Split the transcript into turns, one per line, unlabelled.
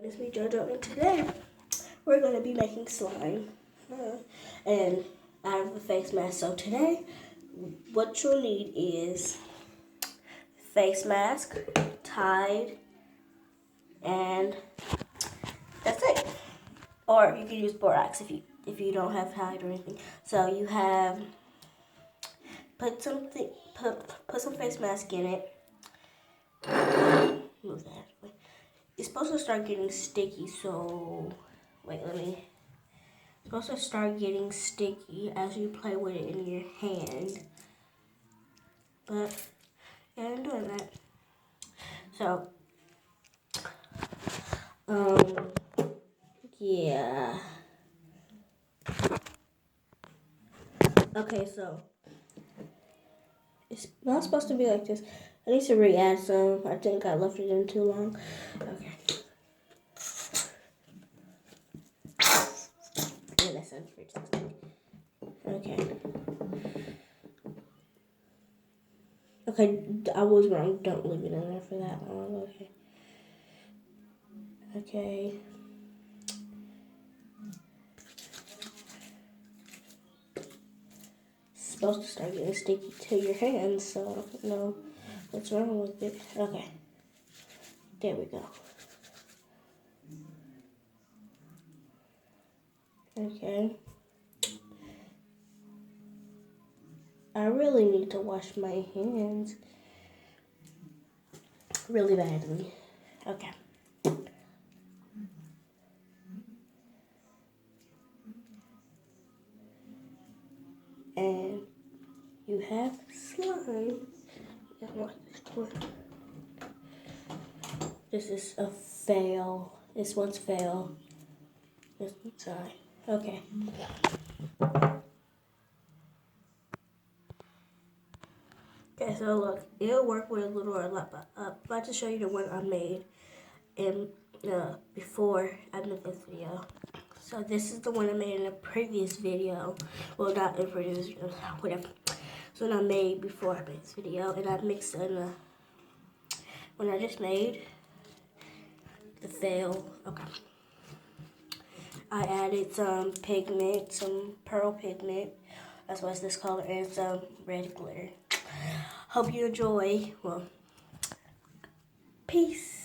It's me, JoJo, and today we're going to be making slime. And I have a face mask. So today, what you'll need is face mask, Tide, and that's it. Or you can use borax if you don't have Tide or anything. So you have put some face mask in it. Move that. It's supposed to start getting sticky, so wait, it's supposed to start getting sticky as you play with it in your hand. But yeah, I'm doing that. So yeah. Okay, so it's not supposed to be like this. I need to re-add some. I think I left it in too long. Okay. Yeah, that sounds pretty disgusting. Okay. Okay, I was wrong. Don't leave it in there for that long. Okay. Okay. It's supposed to start getting sticky to your hands, so I don't know what's wrong with it. Okay. There we go. Okay. I really need to wash my hands really badly. Okay. And you have slime. This is a fail. This one's fail. This one's sorry. Okay. Okay, so look, it'll work with a little or a lot, but I'm about to show you the one I made in before I made this video. So this is the one I made in a previous video. Well, not in a previous video, whatever. So I made before I made this video, and I mixed in the one I just made, the fail. Okay. I added some pigment, some pearl pigment. That's why it's this color, and some red glitter. Hope you enjoy. Well, peace.